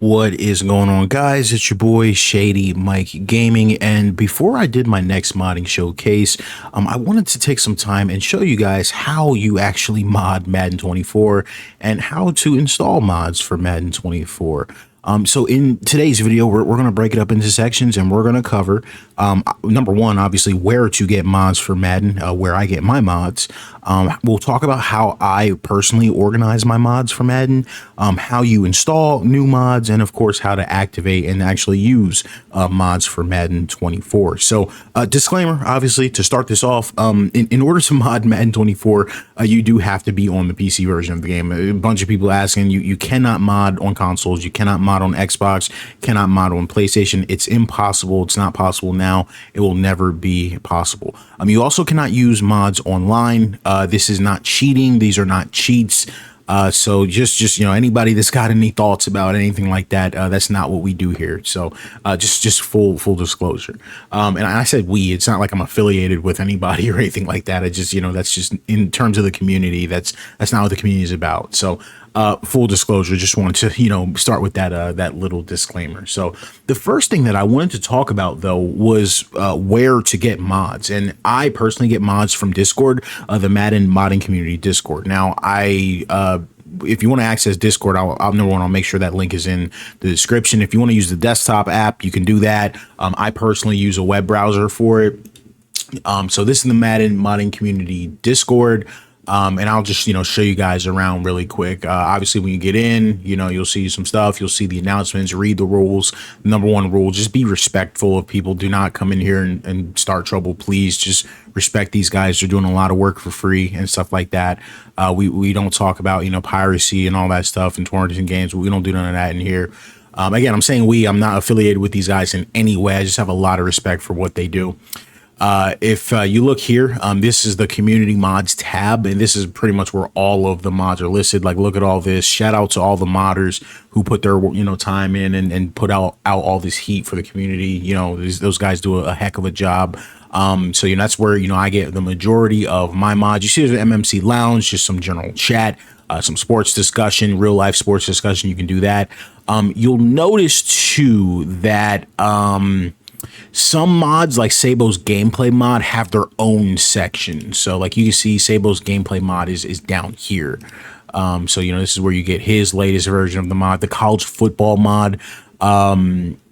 What is going on, guys? It's your boy ShadyMikeGaming, and before I did my next modding showcase, I wanted to take some time and show you guys how you actually mod Madden 24 and how to install mods for Madden 24. So in today's video, we're going to break it up into sections, and we're going to cover, number one, obviously, where to get mods for Madden, where I get my mods. We'll talk about how I personally organize my mods for Madden, how you install new mods, and of course, how to activate and actually use mods for Madden 24. So disclaimer, obviously, to start this off, in order to mod Madden 24, you do have to be on the PC version of the game. A bunch of people asking, you cannot mod on consoles, you cannot mod on Xbox, cannot mod on PlayStation. It's impossible. It's not possible now. It will never be possible. You also cannot use mods online. This is not cheating. These are not cheats. So just anybody that's got any thoughts about anything like that, that's not what we do here. So just full disclosure. And I said we. It's not like I'm affiliated with anybody or anything like that. I just that's just in terms of the community. That's not what the community is about. So full disclosure, just wanted to start with that little disclaimer. So the first thing that I wanted to talk about, though, was where to get mods. And I personally get mods from Discord, the Madden modding community Discord. Now if you want to access Discord, I'll make sure that link is in the description. If you want to use the desktop app, you can do that. I personally use a web browser for it. So this is the Madden modding community Discord. And I'll just, show you guys around really quick. Obviously, when you get in, you'll see some stuff. You'll see the announcements, read the rules. Number one rule, just be respectful of people. Do not come in here and start trouble. Please just respect these guys. They're doing a lot of work for free and stuff like that. We don't talk about, piracy and all that stuff and tournaments and games. We don't do none of that in here. Again, I'm saying I'm not affiliated with these guys in any way. I just have a lot of respect for what they do. If you look here, this is the community mods tab, and this is pretty much where all of the mods are listed. Like, look at all this. Shout out to all the modders who put their time in and put out all this heat for the community. Those guys do a heck of a job. So that's where I get the majority of my mods. You see there's an MMC lounge, just some general chat, some sports discussion, real life sports discussion. You can do that. You'll notice too that some mods like Sabo's gameplay mod have their own section. So like you can see Sabo's gameplay mod is down here. So this is where you get his latest version of the mod. The college football mod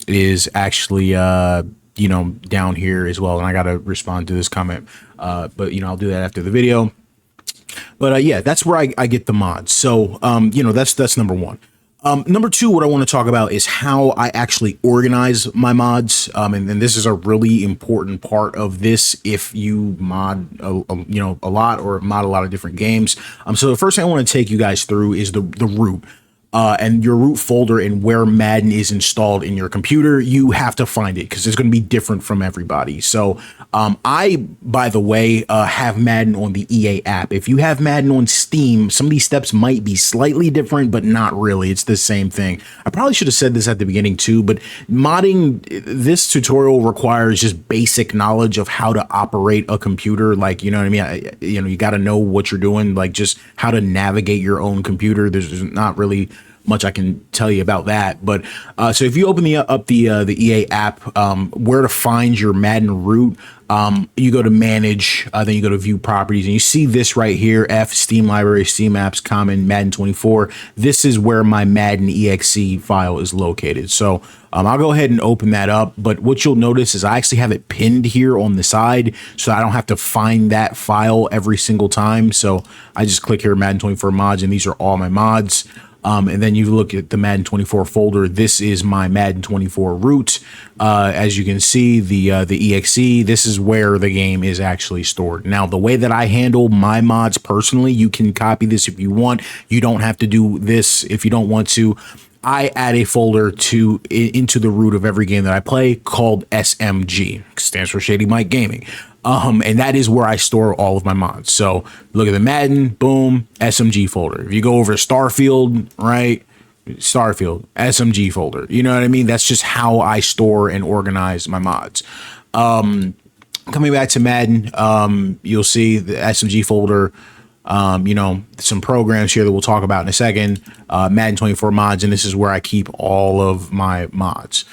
is actually down here as well. And I gotta respond to this comment, but I'll do that after the video. But yeah, that's where I get the mods. So that's number one. Number two, what I want to talk about is how I actually organize my mods. And this is a really important part of this if you mod, a lot or mod a lot of different games. So the first thing I want to take you guys through is the root. And your root folder and where Madden is installed in your computer. You have to find it because it's going to be different from everybody. So I, by the way, have Madden on the EA app. If you have Madden on Steam, some of these steps might be slightly different, but not really. It's the same thing. I probably should have said this at the beginning too, but modding, this tutorial requires just basic knowledge of how to operate a computer. Like, you know what I mean? You got to know what you're doing, like just how to navigate your own computer. There's not really much I can tell you about that, but so if you open up the EA app, where to find your Madden root, you go to manage, then you go to view properties, and you see this right here: Steam library, Steam apps, common, Madden 24. This is where my Madden exe file is located. So I'll go ahead and open that up, but what you'll notice is I actually have it pinned here on the side, so I don't have to find that file every single time. So I just click here, Madden 24 mods, and these are all my mods. And then you look at the Madden 24 folder. This is my Madden 24 root. As you can see, the exe, this is where the game is actually stored. Now, the way that I handle my mods personally, you can copy this if you want. You don't have to do this if you don't want to. I add a folder into the root of every game that I play called SMG, stands for Shady Mike Gaming. And that is where I store all of my mods. So look at the Madden, boom, SMG folder. If you go over to Starfield, right? Starfield, SMG folder. You know what I mean? That's just how I store and organize my mods. Coming back to Madden, you'll see the SMG folder you know, some programs here that we'll talk about in a second, Madden 24 mods, and this is where I keep all of my mods.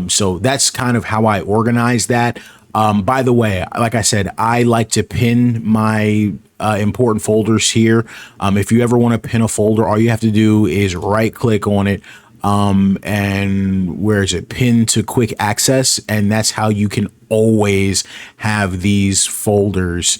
So that's kind of how I organize that. By the way, like I said, I like to pin my important folders here. If you ever want to pin a folder, all you have to do is right click on it. And where is it? Pin to quick access. And that's how you can always have these folders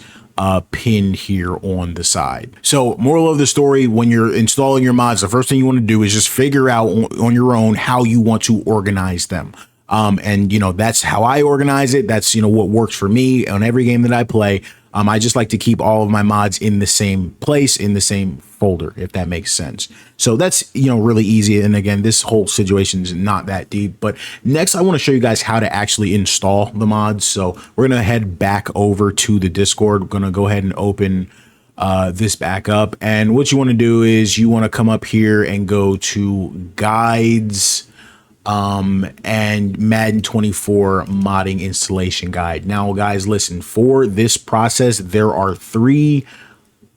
pinned here on the side. So moral of the story, when you're installing your mods, the first thing you want to do is just figure out on your own how you want to organize them. And you know, that's how I organize it. That's, you know, what works for me on every game that I play. I just like to keep all of my mods in the same place, in the same folder, if that makes sense. So that's, you know, really easy. And again, this whole situation is not that deep. But next, I want to show you guys how to actually install the mods. So we're going to head back over to the Discord. We're going to go ahead and open this back up. And what you want to do is you want to come up here and go to guides, and Madden 24 modding installation guide. Now, guys, listen, for this process, there are 3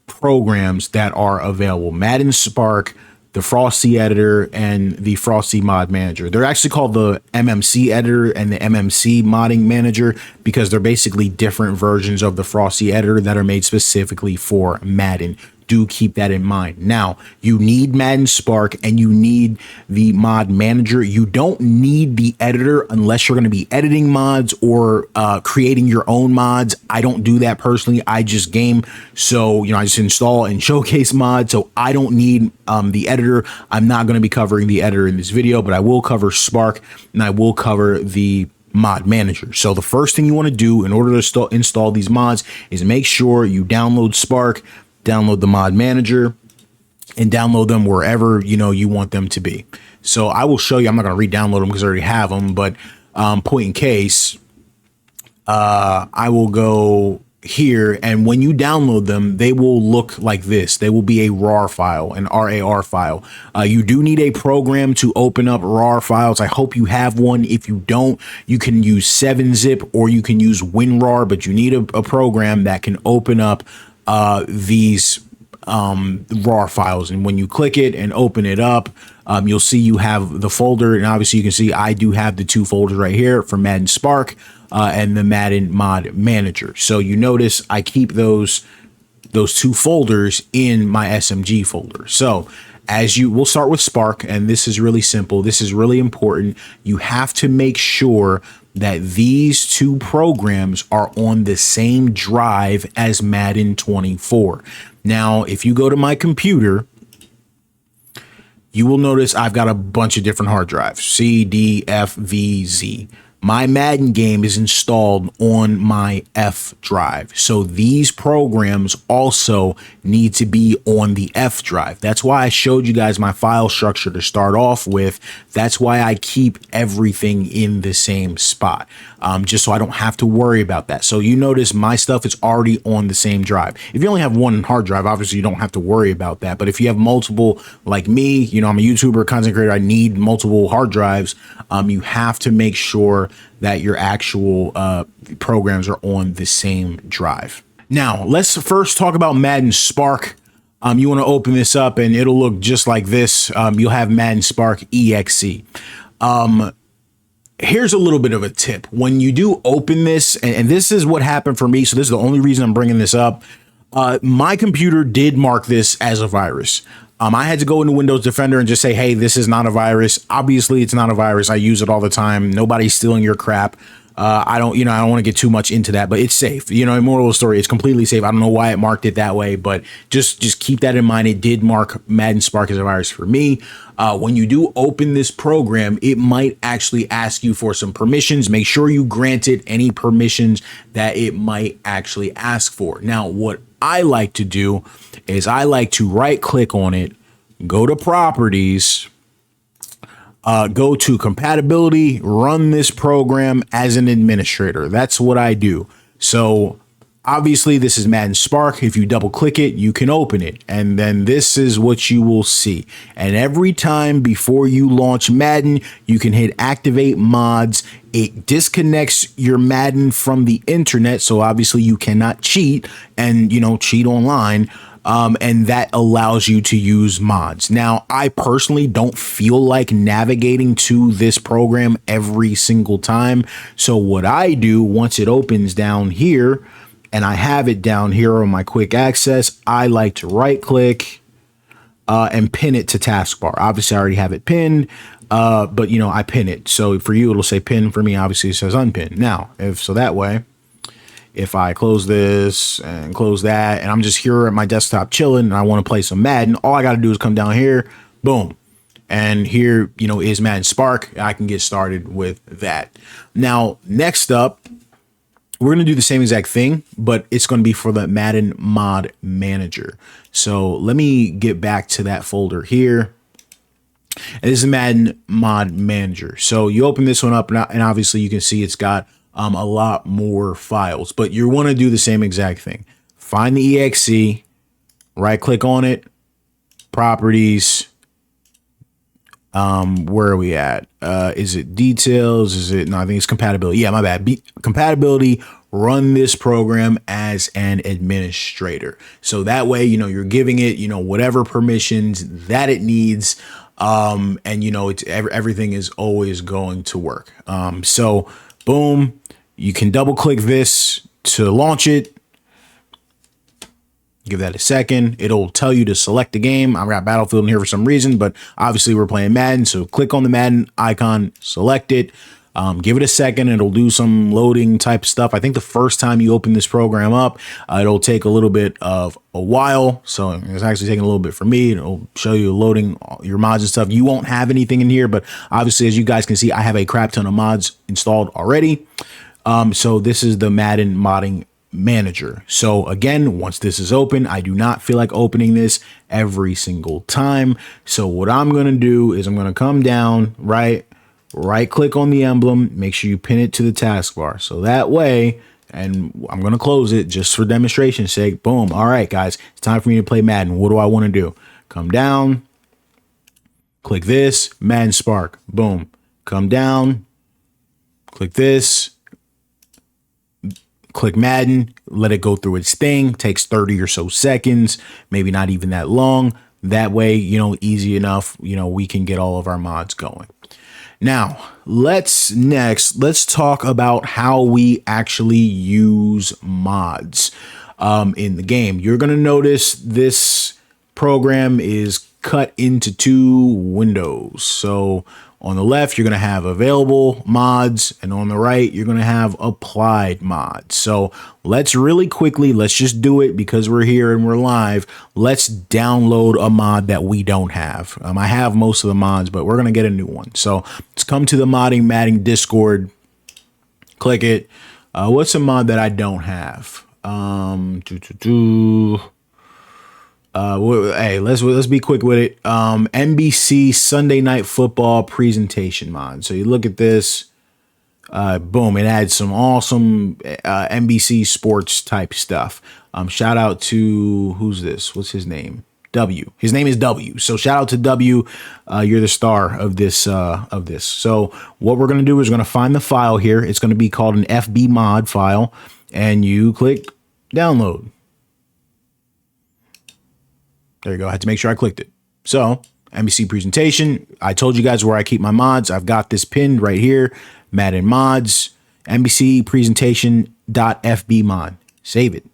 programs that are available: Madden Spark, the Frosty editor, and the Frosty Mod Manager. They're actually called the MMC editor and the MMC modding manager because they're basically different versions of the Frosty editor that are made specifically for Madden. Do keep that in mind. Now, you need Madden Spark and you need the mod manager. You don't need the editor unless you're going to be editing mods or creating your own mods. I don't do that personally. I just game. So, you know, I just install and showcase mods. So I don't need the editor. I'm not going to be covering the editor in this video, but I will cover Spark and I will cover the mod manager. So the first thing you want to do in order to install these mods is make sure you download Spark, download the mod manager, and download them wherever, you know, you want them to be. So I will show you. I'm not going to re-download them because I already have them, but point in case, I will go here, and when you download them, they will look like this. They will be a RAR file, an RAR file. You do need a program to open up RAR files. I hope you have one. If you don't, you can use 7-zip or you can use WinRAR, but you need a program that can open up these RAR files. And when you click it and open it up, you'll see you have the folder, and obviously you can see I do have the 2 folders right here for Madden Spark and the Madden Mod Manager. So you notice I keep those 2 folders in my SMG folder. So we'll start with Spark, and this is really simple. This is really important. You have to make sure that these 2 programs are on the same drive as Madden 24. Now, if you go to my computer, you will notice I've got a bunch of different hard drives, C, D, F, V, Z. My Madden game is installed on my F drive. So these programs also need to be on the F drive. That's why I showed you guys my file structure to start off with. That's why I keep everything in the same spot, just so I don't have to worry about that. So you notice my stuff is already on the same drive. If you only have one hard drive, obviously you don't have to worry about that. But if you have multiple, like me, you know, I'm a YouTuber, content creator, I need multiple hard drives. You have to make sure that your actual programs are on the same drive. Now, let's first talk about Madden Spark. You want to open this up and it'll look just like this. You'll have Madden Spark EXE. Here's a little bit of a tip. When you do open this, and this is what happened for me, so this is the only reason I'm bringing this up. My computer did mark this as a virus. I had to go into Windows Defender and just say, hey, this is not a virus. Obviously, it's not a virus. I use it all the time. Nobody's stealing your crap. I don't want to get too much into that, but it's safe. You know, moral of the story, it's completely safe. I don't know why it marked it that way, but just keep that in mind. It did mark Madden Spark as a virus for me. When you do open this program, it might actually ask you for some permissions. Make sure you grant it any permissions that it might actually ask for. Now, what I like to do is I like to right click on it, go to properties, go to compatibility, run this program as an administrator. That's what I do. So obviously this is Madden Spark. If you double click it, you can open it. And then this is what you will see. And every time before you launch Madden, you can hit activate mods. It disconnects your Madden from the internet. So obviously you cannot cheat and, you know, cheat online. and that allows you to use mods. Now, I personally don't feel like navigating to this program every single time. So what I do once it opens down here, and I have it down here on my quick access, I like to right click and pin it to taskbar. Obviously, I already have it pinned, but you know, I pin it. So for you, it'll say pin. For me, obviously, it says unpin. Now, that way, if I close this and close that, and I'm just here at my desktop chilling, and I want to play some Madden, all I got to do is come down here, boom, and here, you know, is Madden Spark. I can get started with that. Now, next up, we're going to do the same exact thing, but it's going to be for the Madden Mod Manager. So let me get back to that folder here. And this is Madden Mod Manager. So you open this one up, and obviously you can see it's got a lot more files, but you want to do the same exact thing. Find the exe, right click on it, properties. Where are we at? Is it details? Is it, no, I think it's compatibility. Yeah, my bad. Compatibility, run this program as an administrator. So that way, you know, you're giving it, you know, whatever permissions that it needs. And you know, everything is always going to work. So boom, you can double click this to launch it. Give that a second. It'll tell you to select the game. I've got Battlefield in here for some reason, but obviously we're playing Madden. So click on the Madden icon, select it. Give it a second. It'll do some loading type stuff. I think the first time you open this program up, it'll take a little bit of a while. So it's actually taking a little bit for me. It'll show you loading your mods and stuff. You won't have anything in here, but obviously, as you guys can see, I have a crap ton of mods installed already. So this is the Madden Modding Manager. So again, once this is open, I do not feel like opening this every single time. So what I'm going to do is I'm going to come down, right click on the emblem, make sure you pin it to the taskbar. So that way, and I'm going to close it just for demonstration's sake. Boom. All right, guys, it's time for me to play Madden. What do I want to do? Come down, click this, Madden Spark. Boom. Come down, click this, click Madden, let it go through its thing. Takes 30 or so seconds, maybe not even that long. That way, you know, easy enough, you know, we can get all of our mods going. Now, let's talk about how we actually use mods in the game. You're going to notice this program is cut into two windows. So on the left, you're going to have available mods, and on the right, you're going to have applied mods. So let's really quickly, let's just do it because we're here and we're live. Let's download a mod that we don't have. I have most of the mods, but we're going to get a new one. So let's come to the Modding Madden Discord, click it. What's a mod that I don't have? Hey, let's be quick with it. NBC Sunday Night Football presentation mod. So you look at this, boom, it adds some awesome NBC sports type stuff. Shout out to, who's this? What's his name? W. His name is W. So shout out to W. You're the star of this. So what we're gonna do is we're gonna find the file here. It's gonna be called an FB mod file, and you click download. There you go. I had to make sure I clicked it. So NBC presentation. I told you guys where I keep my mods. I've got this pinned right here. Madden mods, NBC presentation.fb mod. Save it.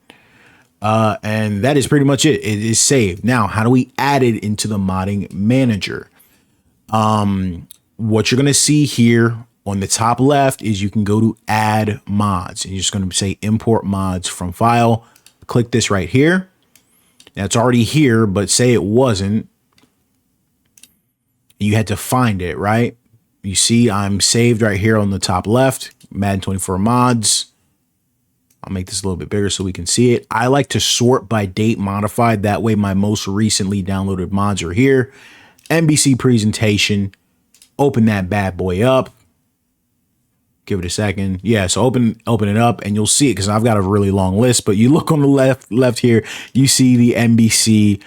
And that is pretty much it. It is saved. Now, how do we add it into the modding manager? What you're going to see here on the top left is you can go to add mods, and you're just going to say import mods from file. Click this right here. Now it's already here, but say it wasn't. You had to find it, right? You see I'm saved right here on the top left, Madden 24 mods. I'll make this a little bit bigger so we can see it. I like to sort by date modified. That way my most recently downloaded mods are here. NBC presentation. Open that bad boy up. Give it a second. Yeah, so open it up and you'll see it because I've got a really long list. But you look on the left here, you see the NBC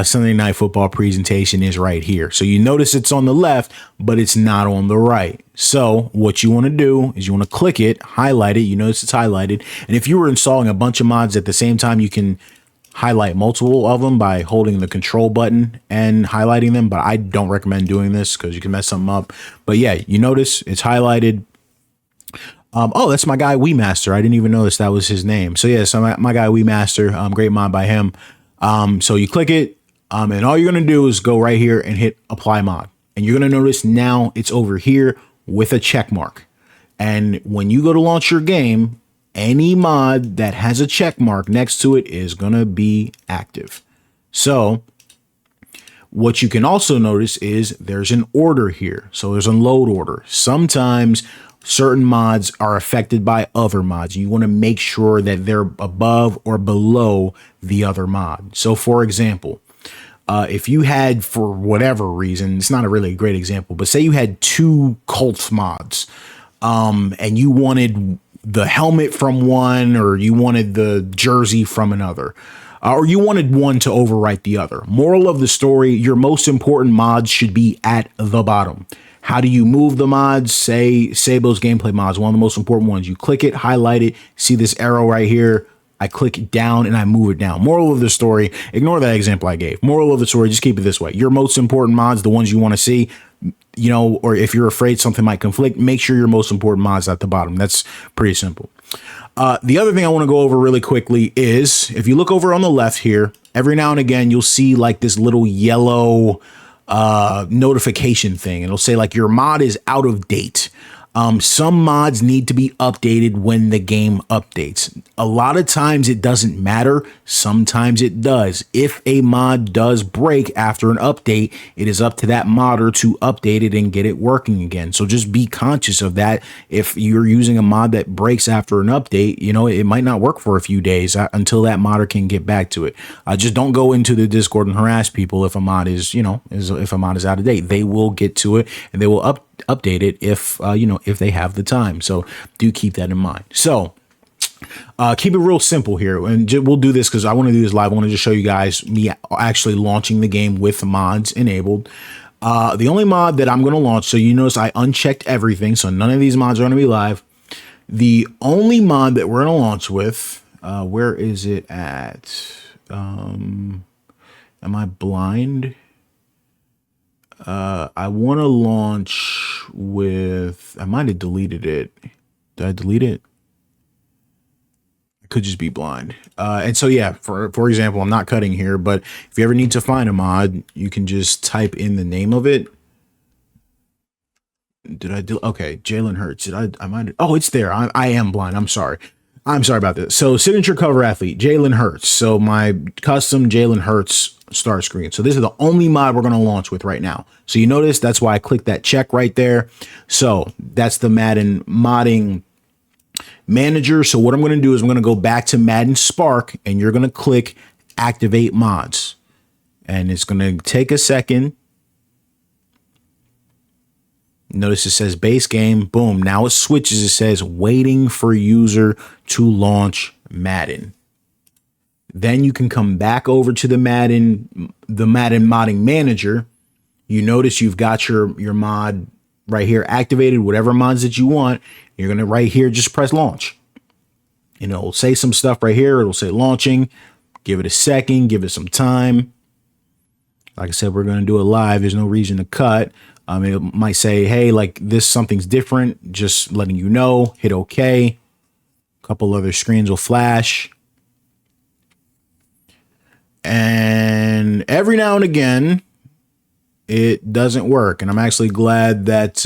Sunday Night Football presentation is right here. So you notice it's on the left, but it's not on the right. So what you want to do is you want to click it, highlight it. You notice it's highlighted. And if you were installing a bunch of mods at the same time, you can highlight multiple of them by holding the control button and highlighting them, but I don't recommend doing this because you can mess something up. But yeah, you notice it's highlighted. Oh, that's my guy WeMaster. I didn't even notice that was his name. So yeah, so my guy WeMaster, great mod by him. So you click it, and all you're gonna do is go right here and hit apply mod, and you're gonna notice now it's over here with a check mark. And when you go to launch your game, any mod that has a check mark next to it is gonna be active. So what you can also notice is there's an order here. So there's a load order. Sometimes certain mods are affected by other mods. You want to make sure that they're above or below the other mod. So for example, if you had, for whatever reason, it's not a really great example, but say you had 2 Colts mods, and you wanted the helmet from one, or you wanted the jersey from another, or you wanted one to overwrite the other. Moral of the story, your most important mods should be at the bottom. How do you move the mods? Say those gameplay mods, one of the most important ones. You click it, highlight it, see this arrow right here. I click it down and I move it down. Moral of the story, ignore that example I gave. Moral of the story, just keep it this way. Your most important mods, the ones you want to see, you know, or if you're afraid something might conflict, make sure your most important mods at the bottom. That's pretty simple. The other thing I want to go over really quickly is if you look over on the left here, every now and again, you'll see like this little yellow notification thing. It'll say like your mod is out of date. Some mods need to be updated when the game updates. A lot of times it doesn't matter. Sometimes it does. If a mod does break after an update, it is up to that modder to update it and get it working again. So just be conscious of that. If you're using a mod that breaks after an update, you know, it might not work for a few days until that modder can get back to it. Just don't go into the Discord and harass people if a mod is, you know, if a mod is out of date. They will get to it and they will update it if you know, if they have the time. So do keep that in mind. So keep it real simple here, and we'll do this because I want to do this live. I want to just show you guys me actually launching the game with mods enabled. The only mod that I'm going to launch, so you notice I unchecked everything, so none of these mods are going to be live. The only mod that we're going to launch with, where is it at? Am I blind? I want to launch with, I might have deleted it. Did I delete it? I could just be blind. And so, yeah, for example, I'm not cutting here, but if you ever need to find a mod, you can just type in the name of it. Did I do? Okay. Jalen Hurts. I might, oh, it's there. I am blind. I'm sorry. I'm sorry about this. So signature cover athlete, Jalen Hurts. So my custom Jalen Hurts start screen. So this is the only mod we're going to launch with right now. So you notice that's why I clicked that check right there. So that's the Madden modding manager. So what I'm going to do is I'm going to go back to Madden Spark and you're going to click activate mods. And it's going to take a second. Notice it says base game. Boom. Now it switches. It says waiting for user to launch Madden. Then you can come back over to the Madden modding manager. You notice you've got your mod right here activated, whatever mods that you want. You're going to right here, just press launch. And it'll say some stuff right here. It'll say launching. Give it a second. Give it some time. Like I said, we're going to do it live. There's no reason to cut. It might say, hey, like this, something's different. Just letting you know. Hit OK. A couple other screens will flash. And every now and again, it doesn't work. And I'm actually glad that,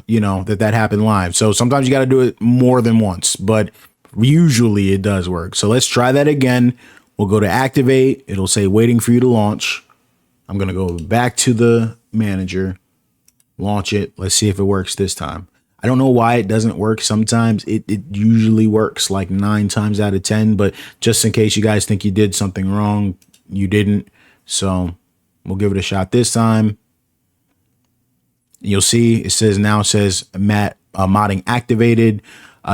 you know, that happened live. So sometimes you got to do it more than once, but usually it does work. So let's try that again. We'll go to activate. It'll say waiting for you to launch. I'm going to go back to the manager, launch it. Let's see if it works this time. I don't know why it doesn't work. Sometimes it usually works like 9 times out of 10, but just in case you guys think you did something wrong, you didn't. So we'll give it a shot this time. You'll see it says modding activated.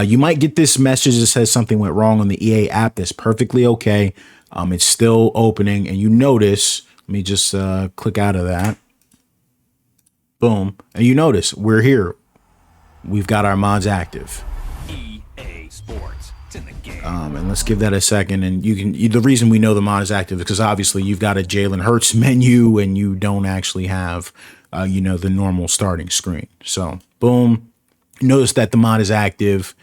You might get this message that says something went wrong on the EA app. That's perfectly okay. It's still opening, and you notice, let me just click out of that. Boom. And you notice we're here. We've got our mods active. EA Sports. And let's give that a second. And the reason we know the mod is active is because obviously you've got a Jalen Hurts menu and you don't actually have, the normal starting screen. So boom, notice that the mod is active.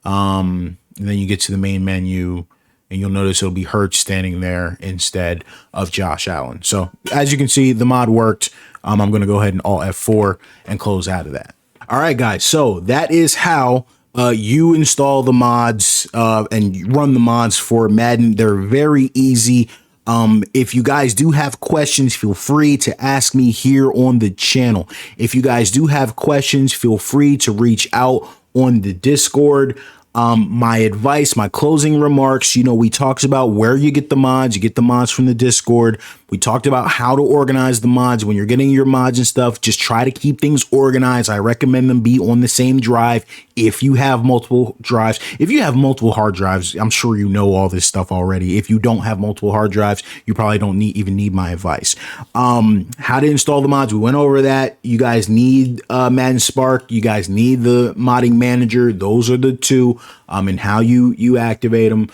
And then you get to the main menu and you'll notice it'll be Hurts standing there instead of Josh Allen. So as you can see, the mod worked. I'm going to go ahead and Alt F4 and close out of that. All right, guys. So that is how you install the mods and run the mods for Madden. They're very easy. If you guys do have questions, feel free to ask me here on the channel. If you guys do have questions, feel free to reach out on the Discord. My advice, my closing remarks, we talked about where you get the mods. You get the mods from the Discord. We talked about how to organize the mods. When you're getting your mods and stuff, just try to keep things organized. I recommend them be on the same drive. If you have multiple drives, if you have multiple hard drives, I'm sure you know all this stuff already. If you don't have multiple hard drives, you probably don't even need my advice. How to install the mods, we went over that. You guys need Madden Spark. You guys need the modding manager. Those are the two. And how you activate them.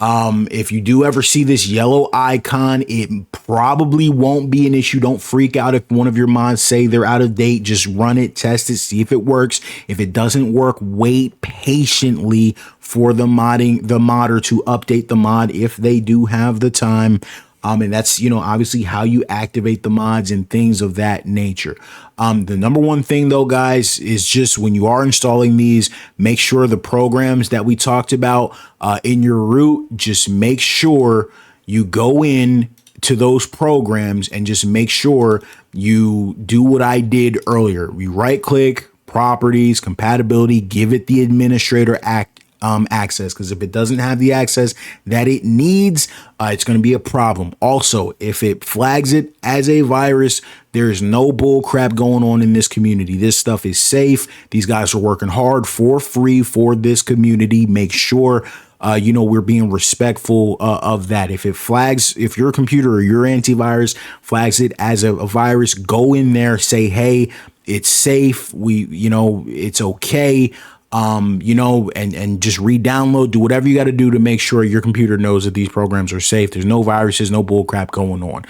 If you do ever see this yellow icon, it probably won't be an issue. Don't freak out if one of your mods say they're out of date. Just run it, test it, see if it works. If it doesn't work, wait patiently for the modder to update the mod if they do have the time. And that's, obviously how you activate the mods and things of that nature. The number one thing, though, guys, is just when you are installing these, make sure the programs that we talked about in your root, just make sure you go in to those programs and just make sure you do what I did earlier. We right click, properties, compatibility, give it the administrator access, because if it doesn't have the access that it needs, it's going to be a problem. Also, if it flags it as a virus, there's no bull crap going on in this community. This stuff is safe. These guys are working hard for free for this community. Make sure we're being respectful of that. If it flags, if your computer or your antivirus flags it as a virus, go in there, say, hey, it's safe. It's okay. And just re-download, do whatever you got to do to make sure your computer knows that these programs are safe. There's no viruses, no bull crap going on.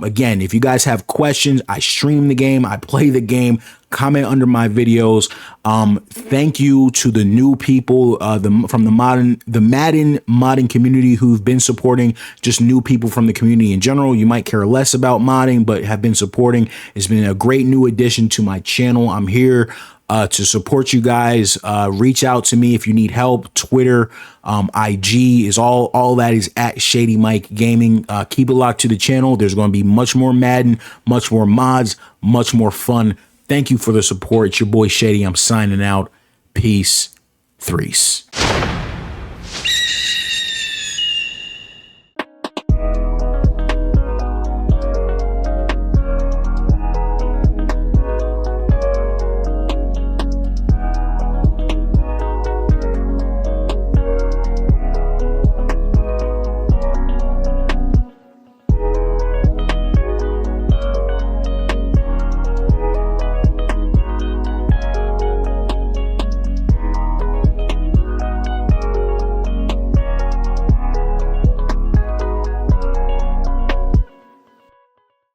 Again, if you guys have questions, I stream the game, I play the game, comment under my videos. Thank you to the new people from the Madden modding community who've been supporting, just new people from the community in general. You might care less about modding, but have been supporting. It's been a great new addition to my channel. I'm here to support you guys. Reach out to me if you need help. Twitter, IG is all that is at ShadyMikeGaming. Keep it locked to the channel. There's going to be much more Madden, much more mods, much more fun. Thank you for the support. It's your boy Shady. I'm signing out. Peace. Threes.